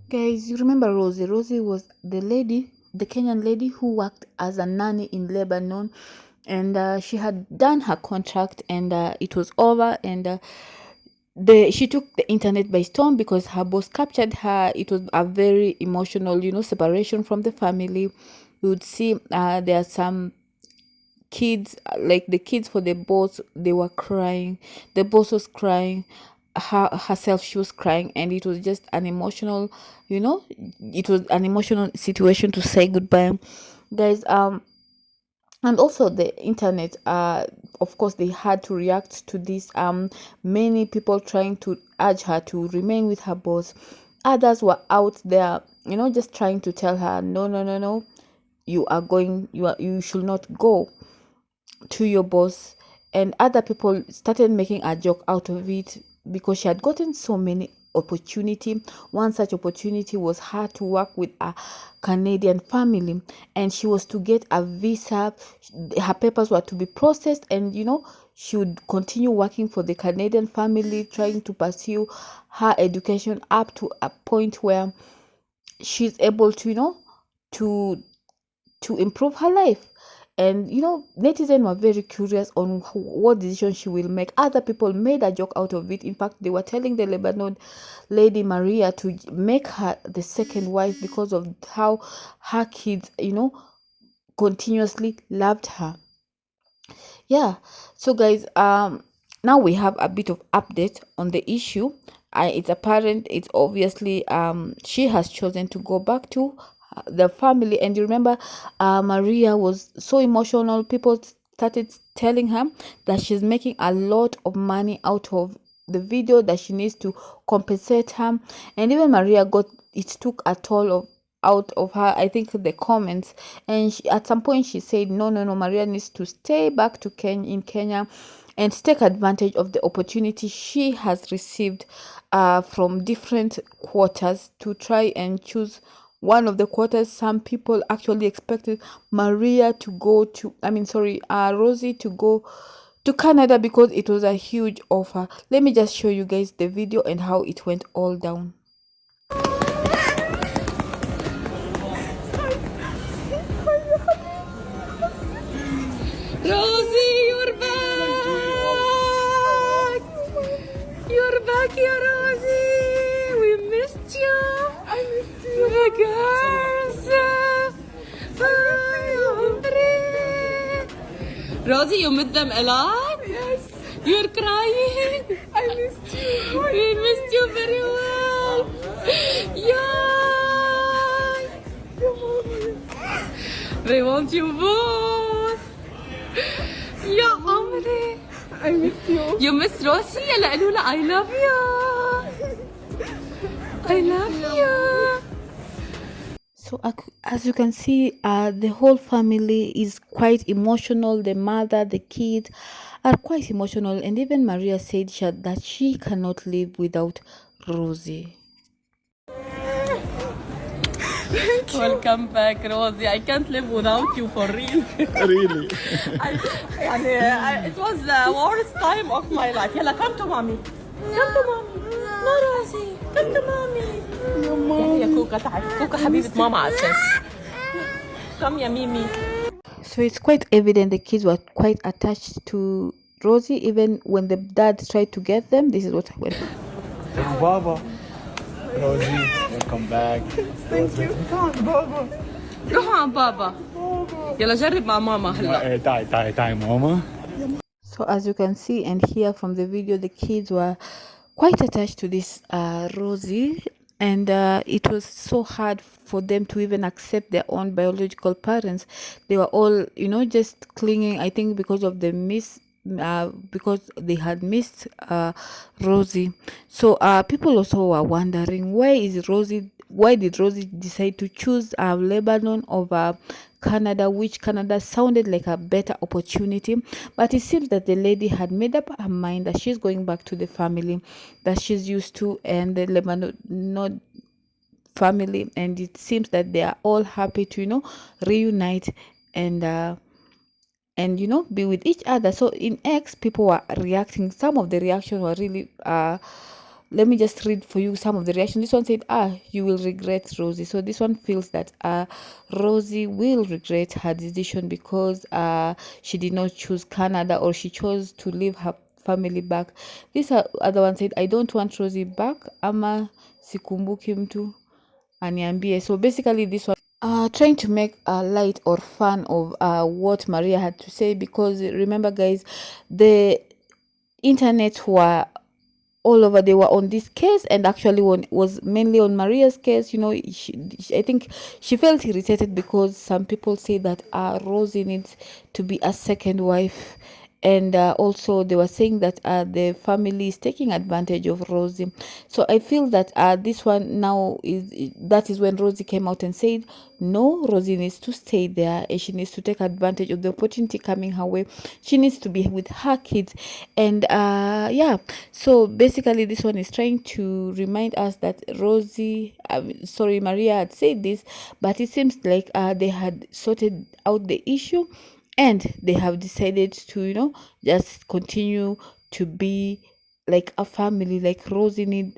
Guys, you remember Rosie? Rosie was the Kenyan lady who worked as a nanny in Lebanon, and she had done her contract, and it was over, and she took the internet by storm because her boss captured her. It was a very emotional, separation from the family. We would see there are some kids, like the kids for the boss, they were crying. The boss was crying, herself, she was crying, and it was just an emotional, it was an emotional situation to say goodbye, guys. And also the internet, of course they had to react to this. Many people trying to urge her to remain with her boss. Others were out there, just trying to tell her, no, no, no, no, you should not go to your boss. And other people started making a joke out of it because she had gotten so many opportunity. One such opportunity was her to work with a Canadian family, and she was to get a visa. Her papers were to be processed, and she would continue working for the Canadian family, trying to pursue her education up to a point where she's able to to improve her life. And netizens were very curious on what decision she will make. Other people made a joke out of it. In fact, they were telling the Lebanon lady Maria to make her the second wife because of how her kids continuously loved her. Yeah. So guys, now we have a bit of update on the issue. It's apparent, it's obviously, she has chosen to go back to the family. And you remember, Maria was so emotional. People started telling her that she's making a lot of money out of the video, that she needs to compensate her. And even Maria it took a toll out of her, I think, the comments. And at some point she said, no, no, no, Maria needs to stay back to Kenya and take advantage of the opportunity she has received from different quarters, to try and choose one of the quarters. Some people actually expected Maria to go to, Rosie to go to Canada because it was a huge offer. Let me just show you guys the video and how it went all down. Rosie, you're back! You're back, ya Rosie! We missed you! I missed you! يا جارسة! Rosie, you met them a lot? Yes. You're crying? I missed you. We missed you very well! Yay! They want you both! يا عمري! I missed you. You miss Rossie? يلا قالوا لها I love you! I love you! So as you can see, the whole family is quite emotional. The mother, the kids are quite emotional, and even Maria said that she cannot live without Rosie. Welcome back, Rosie. I can't live without you for real. Really? It was the worst time of my life. يلا come to mommy. Come to mommy. No, Rosie. Come to mommy. يا ماما. يا كوكا تعالي. كوكا حبيبة ماما على أساس. Come يا ميمي. So it's quite evident the kids were quite attached to Rosie, even when the dad tried to get them. This is what went. Baba. Rosie, welcome back. Thank you. Come on, Baba. روحوا عند بابا. يلا جرب مع ماما هلا. تعي mama. So as you can see and hear from the video, the kids were quite attached to this Rosie, and it was so hard for them to even accept their own biological parents. They were all, just clinging, I think, because of the because they had missed Rosie. So people also were wondering, why did Rosie decide to choose Lebanon over Canada, which Canada sounded like a better opportunity? But it seems that the lady had made up her mind that she's going back to the family that she's used to, and the Lebanon family, and it seems that they are all happy to reunite and be with each other. So in X, people were reacting. Some of the reactions were really let me just read for you some of the reaction. This one said, you will regret, Rossie. So this one feels that Rossie will regret her decision because she did not choose Canada, or she chose to leave her family back. This other one said, I don't want Rossie back, ama sikumbuki mtu aniambie. So basically this one trying to make a light or fun of what Maria had to say, because remember guys, the internet were all over. They were on this case, and actually was mainly on Maria's case. I think she felt irritated because some people say that Rossie needs to be a second wife, and also they were saying that the family is taking advantage of Rossie. So I feel that this one now that is when Rossie came out and said no, Rossie needs to stay there, and she needs to take advantage of the opportunity coming her way. She needs to be with her kids. And yeah, so basically this one is trying to remind us that Maria had said this, but it seems like they had sorted out the issue, and they have decided to just continue to be like a family. Like Rossie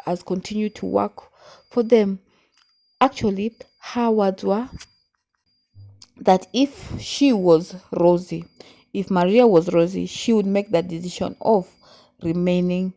has continued to work for them. Actually, her words were that if she was Rossie, if Maria was Rossie, she would make that decision of remaining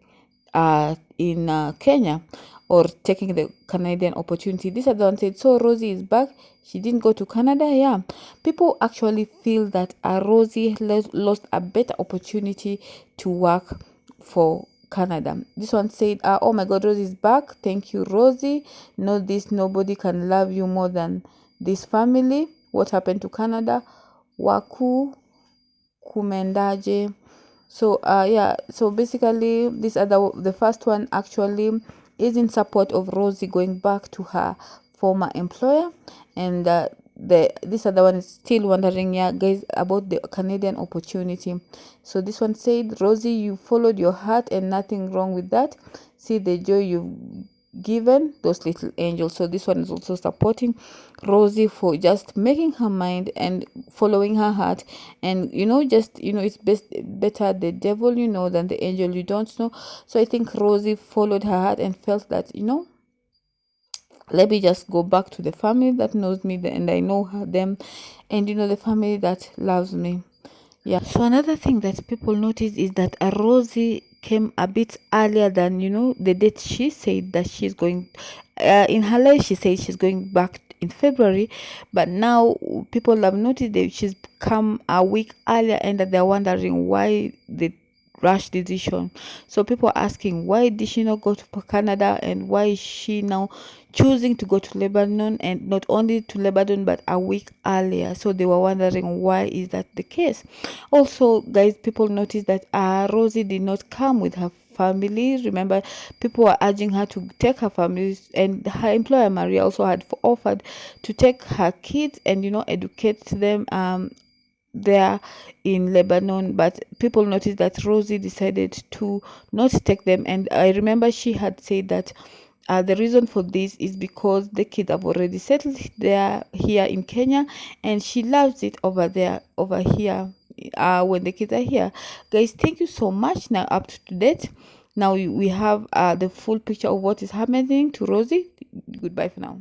in Kenya, or taking the Canadian opportunity. This other one said, so Rossie is back. She didn't go to Canada. Yeah, people actually feel that Rossie lost a better opportunity to work for Canada. This one said, oh my God, Rossie is back. Thank you, Rossie. Know this, nobody can love you more than this family. What happened to Canada? Waku kumendaje? So yeah, so basically the first one actually is in support of Rossie going back to her former employer, and this other one is still wondering, yeah guys, about the Canadian opportunity. So this one said, Rossie, you followed your heart and nothing wrong with that. See the joy you've given those little angels. So this one is also supporting Rossie for just making her mind and following her heart, and it's better the devil than the angel you don't know. So I think Rossie followed her heart and felt that let me just go back to the family that knows me, and I know them, and the family that loves me. Yeah. So another thing that people notice is that Rossie came a bit earlier than the date she said that she's going. In her life, she said she's going back in February, but now people have noticed that she's come a week earlier, and that they're wondering why the rash decision. So people are asking, why did she not go to Canada, and why is she now choosing to go to Lebanon, and not only to Lebanon but a week earlier? So they were wondering, why is that the case? Also guys, people noticed that Rossie did not come with her family. Remember, people were urging her to take her family, and her employer Maria also had offered to take her kids and educate them there in Lebanon. But people noticed that Rossie decided to not take them, and I remember she had said that the reason for this is because the kids have already settled there here in Kenya, and she loves it over here when the kids are here. Guys, thank you so much. Now up to date, now we have the full picture of what is happening to Rossie. Goodbye for now.